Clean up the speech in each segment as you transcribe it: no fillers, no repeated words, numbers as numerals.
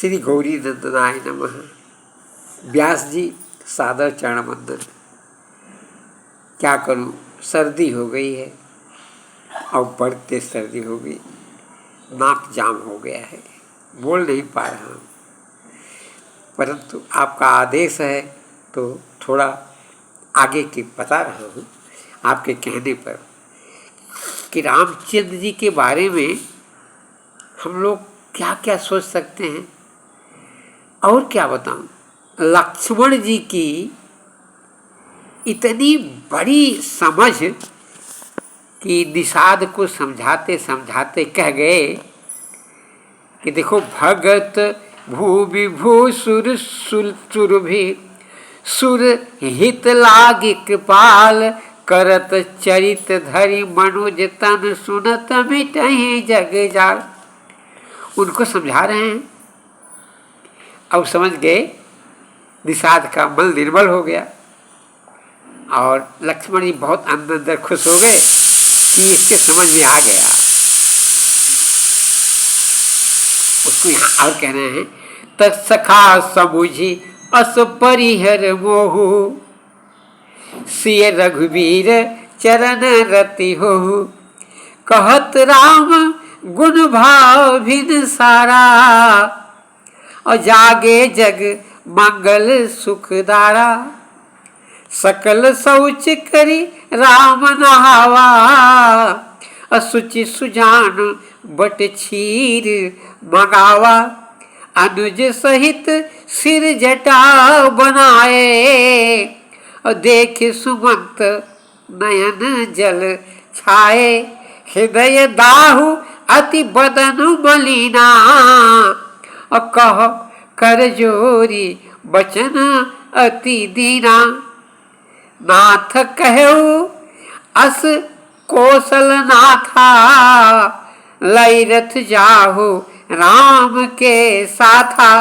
श्री गौरी नंदनाय नमः। व्यास जी सादर चरण वंदन। क्या करूं, सर्दी हो गई है और बढ़ते सर्दी हो गई, नाक जाम हो गया है, बोल नहीं पा रहा हूं, परंतु आपका आदेश है तो थोड़ा आगे की बता रहा हूं आपके कहने पर कि रामचंद्र जी के बारे में हम लोग क्या क्या सोच सकते हैं और क्या बताऊं। लक्ष्मण जी की इतनी बड़ी समझ कि निषाद को समझाते समझाते कह गए कि देखो, भगत भू विभू सुर सुर भी सुर हित लागी कृपाल करत चरित धरि मनुज तन सुनत मिटहि जग जाल। उनको समझा रहे हैं, अब समझ गए, निषाद का मन निर्मल हो गया और लक्ष्मण जी बहुत अंदर अंदर खुश हो गए कि इसके समझ में आ गया। उसको यहाँ और कह रहे हैं, तत्सखा समुझी अस परिहर मोहु सिय रघुवीर चरण रति हो कहत राम गुण भाव भिन सारा और जागे जग मंगल सुखदारा सकल शौच करी राम नहावा असुचि सुजान बट छीर मंगावा अनुज सहित सिर जटा बनाए और देखे सुमंत नयन जल छाए हृदय दाहु अति बदन मलिना और कह कर जोरी बचन अति दीना नाथ कहु अस कौशल नाथा लई रथ जाहु राम के साथा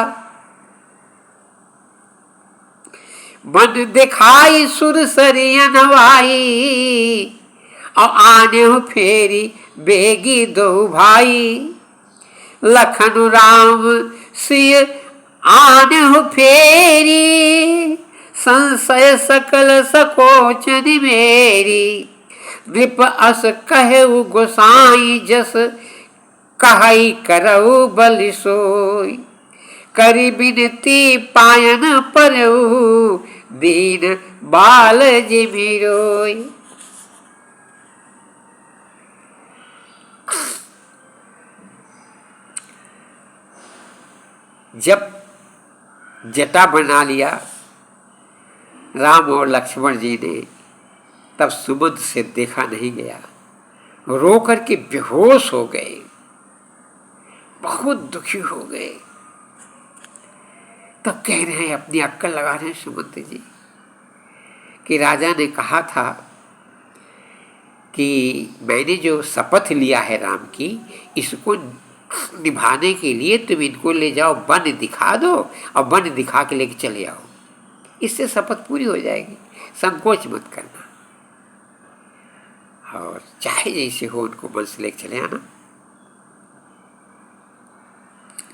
मन दिखाई सुर सरियन वाई और आने फेरी बेगी दो भाई लखन राम सिय आने फेरी संशय सकल सकोचन मेरी नृप अस कहु गोसाई जस कहाई करऊ बल सोई करी बिनती पायन परऊ दीन बाल जिमिरोई। जब जटा बना लिया राम और लक्ष्मण जी ने, तब सुमंत से देखा नहीं गया, रो करके बेहोश हो गए, बहुत दुखी हो गए। तब कह रहे हैं, अपनी अक्कल लगा रहे हैं सुमंत जी कि राजा ने कहा था कि मैंने जो शपथ लिया है राम की, इसको निभाने के लिए तुम इनको ले जाओ, वन दिखा दो और वन दिखा के लेके चले आओ, इससे शपथ पूरी हो जाएगी, संकोच मत करना और चाहे जैसे हो उनको वन से लेके चले आना।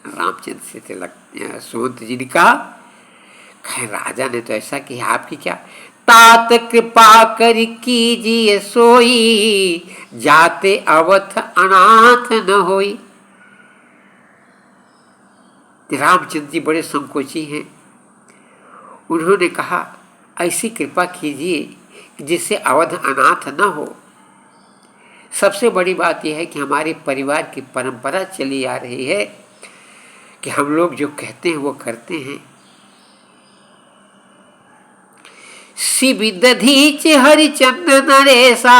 रामचंद्र से सुमंत जी ने कहा, राजा ने तो ऐसा किया, आपकी क्या तात कृपा कर कीजिए सोई जाते अवथ अनाथ न होई। रामचंद्र जी बड़े संकोची हैं, उन्होंने कहा ऐसी कृपा कीजिए जिससे अवध अनाथ न हो। सबसे बड़ी बात यह है कि हमारे परिवार की परंपरा चली आ रही है कि हम लोग जो कहते हैं वो करते हैं। शिव दधीच हरिचंद्र नरेशा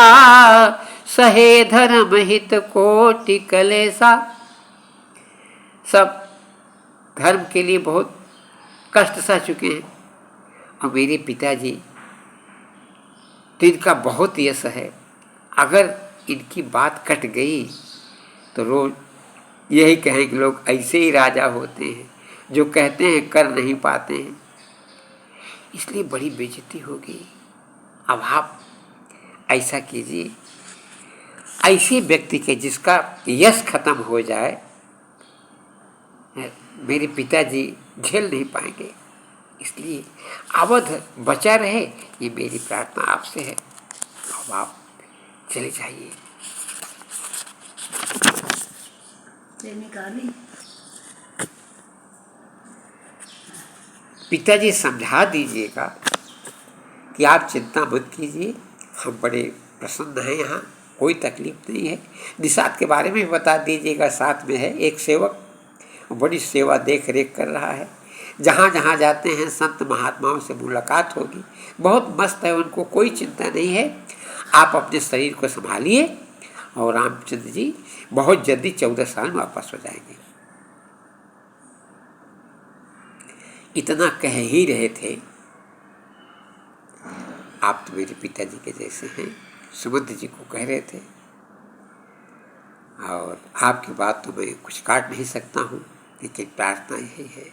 सहे धर्म हित कोटि कलेसा। सब धर्म के लिए बहुत कष्ट सह चुके हैं और मेरे पिताजी तो इनका बहुत यश है, अगर इनकी बात कट गई तो रोज यही कहें कि लोग ऐसे ही राजा होते हैं, जो कहते हैं कर नहीं पाते हैं, इसलिए बड़ी बेइज्जती होगी। अब आप ऐसा कीजिए, ऐसे व्यक्ति के जिसका यश खत्म हो जाए, मेरे पिताजी झेल नहीं पाएंगे, इसलिए अवध बचा रहे, ये मेरी प्रार्थना आपसे है। अब आप चले जाइए। पिताजी समझा दीजिएगा कि आप चिंता मत कीजिए, हम बड़े प्रसन्न हैं, यहाँ कोई तकलीफ नहीं है। निषाद के बारे में भी बता दीजिएगा, साथ में है एक सेवक, बड़ी सेवा देख रेख कर रहा है। जहाँ जहाँ जाते हैं संत महात्माओं से मुलाकात होगी, बहुत मस्त है, उनको कोई चिंता नहीं है। आप अपने शरीर को संभालिए और रामचंद्र जी बहुत जल्दी 14 साल में वापस हो जाएंगे। इतना कह ही रहे थे, आप तो मेरे पिताजी के जैसे हैं, सुमंत जी को कह रहे थे, और आपकी बात तो मैं कुछ काट नहीं सकता हूँ, लेकिन प्रार्थना यही है,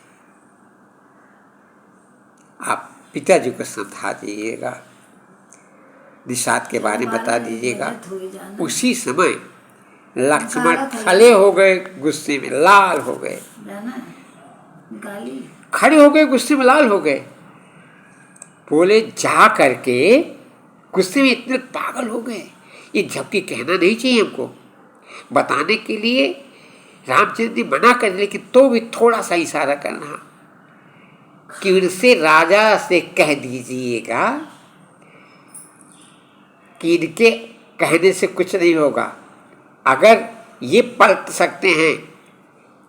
आप पिताजी को समझा दीजिएगा, निषाद के बारे में बता दीजिएगा। उसी समय लक्ष्मण खड़े हो गए, गुस्से में लाल हो गए, खड़े हो गए, गुस्से में लाल हो गए। बोले जा करके, गुस्से में इतने पागल हो गए, ये झपकी कहना नहीं चाहिए हमको, बताने के लिए रामचंद्र जी मना कर, लेकिन तो भी थोड़ा सा इशारा करना कि उनसे राजा से कह दीजिएगा कि इनके कहने से कुछ नहीं होगा, अगर ये पलट सकते हैं,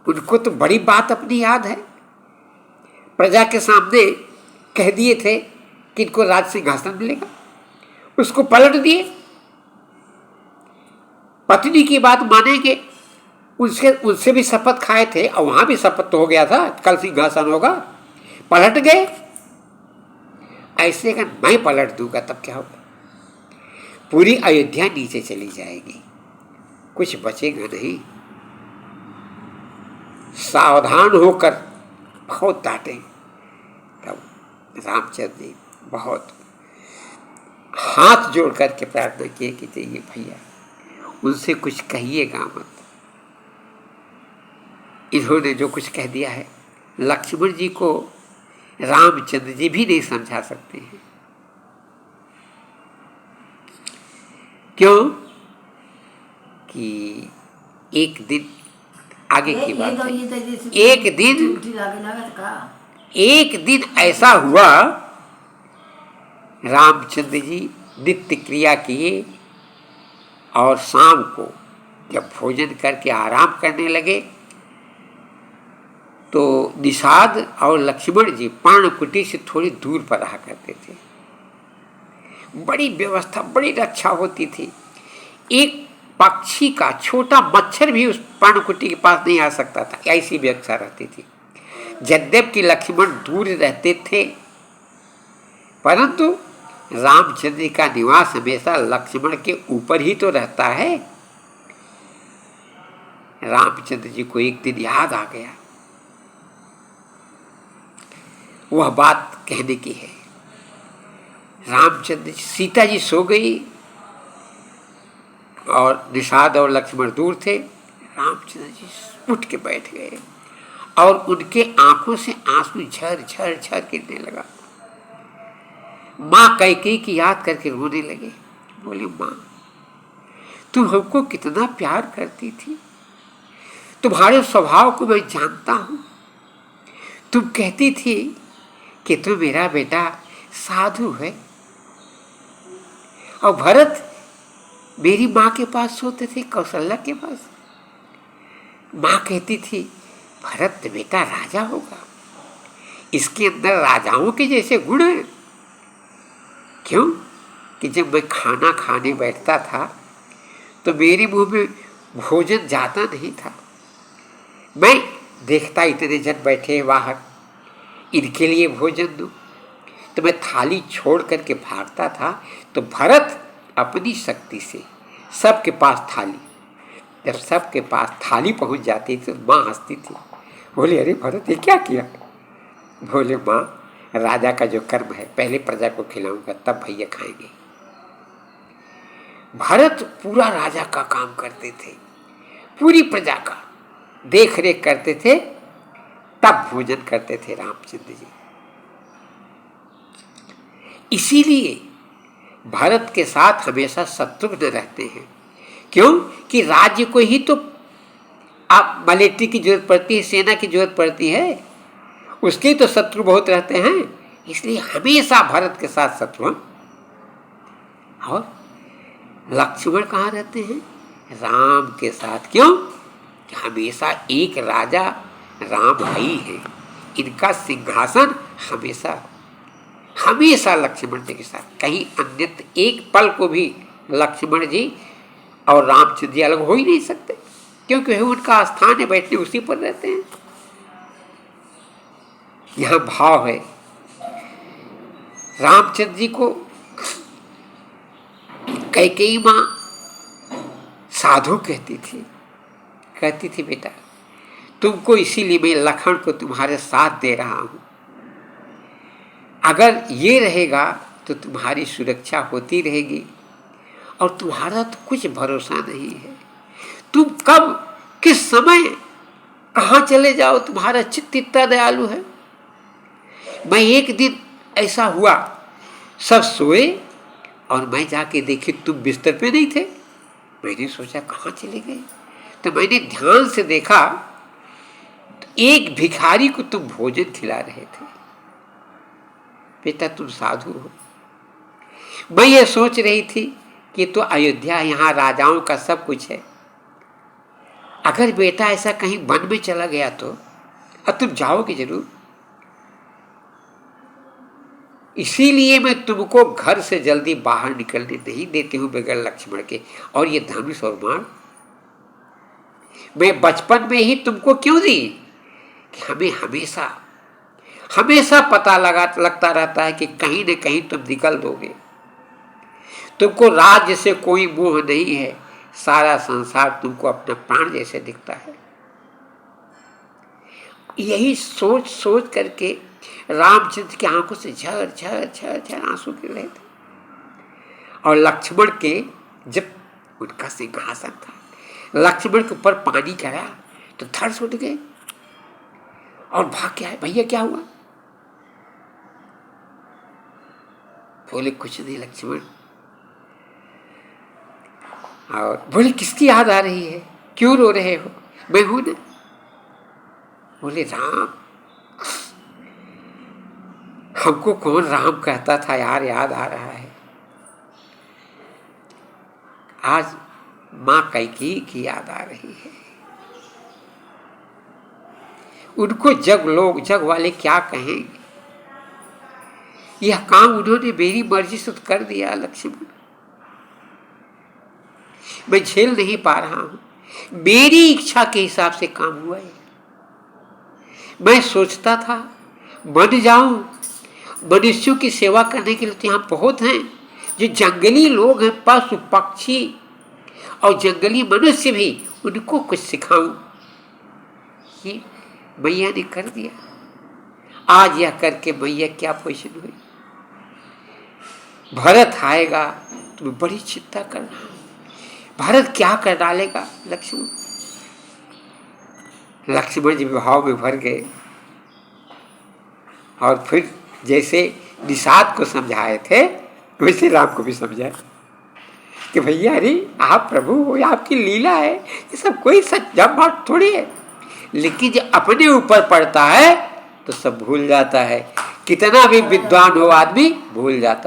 उनको तो बड़ी बात अपनी याद है, प्रजा के सामने कह दिए थे कि इनको राज सिंहासन मिलेगा, उसको पलट दिए। पत्नी की बात मानेंगे, उनसे भी शपथ खाए थे, और वहां भी शपथ तो हो गया था कल सिंहासन होगा, पलट गए। ऐसे अगर मैं पलट दूंगा तब क्या होगा? पूरी अयोध्या नीचे चली जाएगी, कुछ बचेगा नहीं। सावधान होकर बहुत डांटे। तब रामचंद्र जी बहुत हाथ जोड़ करके प्रार्थना किए कि चाहिए भैया, उनसे कुछ कहिएगा मत, इन्होंने जो कुछ कह दिया है, लक्ष्मण जी को रामचंद्र जी भी नहीं समझा सकते हैं। क्यों कि एक दिन आगे की बात है, एक दिन ऐसा हुआ, रामचंद्र जी नित्य क्रिया किए और शाम को जब भोजन करके आराम करने लगे तो निषाद और लक्ष्मण जी पर्णकुटी से थोड़ी दूर पर रहा करते थे। बड़ी व्यवस्था, बड़ी रक्षा होती थी। एक पक्षी का छोटा मच्छर भी उस पर्णकुटी के पास नहीं आ सकता था, ऐसी व्यवस्था रहती थी। यद्यपि लक्ष्मण दूर रहते थे, परंतु रामचंद्र जी का निवास हमेशा लक्ष्मण के ऊपर ही तो रहता है। रामचंद्र जी को एक दिन याद आ गया, वह बात कहने की है। रामचंद्र जी, सीता जी सो गई और निषाद और लक्ष्मण दूर थे। रामचंद्र जी उठ के बैठ गए और उनके आंखों से आंसू झर झर झर गिरने लगा। माँ कैकेयी की याद करके रोने लगे। बोले, माँ तुम हमको कितना प्यार करती थी, तुम्हारे स्वभाव को मैं जानता हूं। तुम कहती थी कि तू मेरा बेटा साधु है, और भरत मेरी माँ के पास सोते थे, कौशल्या के पास। माँ कहती थी भरत बेटा राजा होगा, इसके अंदर राजाओं के जैसे गुण हैं। क्यों कि जब मैं खाना खाने बैठता था तो मेरे मुंह में भोजन जाता नहीं था। मैं देखता इतने जन बैठे हैं बाहर, इनके लिए भोजन दूं, तो मैं थाली छोड़ करके भागता था। तो भरत अपनी शक्ति से सबके पास थाली, जब सबके पास थाली पहुंच जाती थी तो माँ हंसती थी। बोले, अरे भरत ये क्या किया? बोले, माँ राजा का जो कर्म है, पहले प्रजा को खिलाऊंगा तब भैया खाएंगे। भरत पूरा राजा का काम करते थे, पूरी प्रजा का देख रेख करते थे, तब भोजन करते थे रामचंद्र जी। इसीलिए भरत के साथ हमेशा शत्रुघ्न रहते हैं। क्यों? कि राज्य को ही तो आप मिलिट्री की जरूरत पड़ती है, सेना की जरूरत पड़ती है, उसके तो शत्रु बहुत रहते हैं। इसलिए हमेशा भरत के साथ शत्रुघ्न। और लक्ष्मण कहाँ रहते हैं? राम के साथ। क्यों? कि हमेशा एक राजा राम भाई है, इनका सिंहासन हमेशा हमेशा लक्ष्मण जी के साथ। कहीं अन्यत्र एक पल को भी लक्ष्मण जी और रामचंद्र जी अलग हो ही नहीं सकते, क्योंकि उनका स्थान है, बैठने उसी पर रहते हैं। यह भाव है। रामचंद्र जी को कैकेयी माँ साधु कहती थी बेटा तुमको, इसीलिए मैं लखन को तुम्हारे साथ दे रहा हूं। अगर ये रहेगा तो तुम्हारी सुरक्षा होती रहेगी, और तुम्हारा तो कुछ भरोसा नहीं है। तुम कब किस समय कहाँ चले जाओ, तुम्हारा चित्त इतना दयालु है। मैं एक दिन ऐसा हुआ, सब सोए और मैं जाके देखी तुम बिस्तर पे नहीं थे। मैंने सोचा कहाँ चले गए, तो मैंने ध्यान से देखा तो एक भिखारी को तुम भोजन खिला रहे थे। बेटा तुम साधु हो। मैं ये सोच रही थी कि तो अयोध्या, यहाँ राजाओं का सब कुछ है। अगर बेटा ऐसा कहीं वन में चला गया तो अब तुम जाओगे जरूर। इसीलिए मैं तुमको घर से जल्दी बाहर निकलने नहीं देती हूं बगैर लक्ष्मण के। और ये धनुष और बाण मैं बचपन में ही तुमको क्यों दी? कि हमें हमेशा पता लगता रहता है कि कहीं न कहीं तुम निकल दोगे। तुमको राज्य से कोई मोह नहीं है, सारा संसार तुमको अपना प्राण जैसे दिखता है। यही सोच सोच करके रामचंद्र की आंखों से झर झर झर झर आंसू गिर रहे थे। और लक्ष्मण के जब उनका सिंहासन था, लक्ष्मण के ऊपर पानी गिरा तो धड़ से उठ गए और भाग के आए। भैया क्या हुआ? बोले कुछ नहीं लक्ष्मण। और बोले किसकी याद आ रही है, क्यों रो रहे हो? मैं हूं ना। बोले राम। हमको कौन राम कहता था यार, याद आ रहा है। आज मां कैकेयी की याद आ रही है। उनको जग वाले क्या कहेंगे। यह काम उन्होंने मेरी मर्जी से कर दिया लक्ष्मण। मैं झेल नहीं पा रहा हूं। मेरी इच्छा के हिसाब से काम हुआ है। मैं सोचता था बन जाऊं, मनुष्यों की सेवा करने के लिए तो यहाँ बहुत हैं। जो जंगली लोग हैं, पशु पक्षी और जंगली मनुष्य भी, उनको कुछ सिखाऊं। ये मैया ने कर दिया। आज यह करके मैया क्या पोजीशन हुई। भरत आएगा तो बड़ी चिंता करना, भरत क्या कर डालेगा। लक्ष्मण जी भाव में भर गए और फिर जैसे निषाद को समझाए थे वैसे राम को भी समझाए कि भैया अरे आप प्रभु हो, आपकी लीला है, ये सब कोई सच्चा बात थोड़ी है। लेकिन जब अपने ऊपर पड़ता है तो सब भूल जाता है। कितना भी विद्वान हो आदमी भूल जाता है।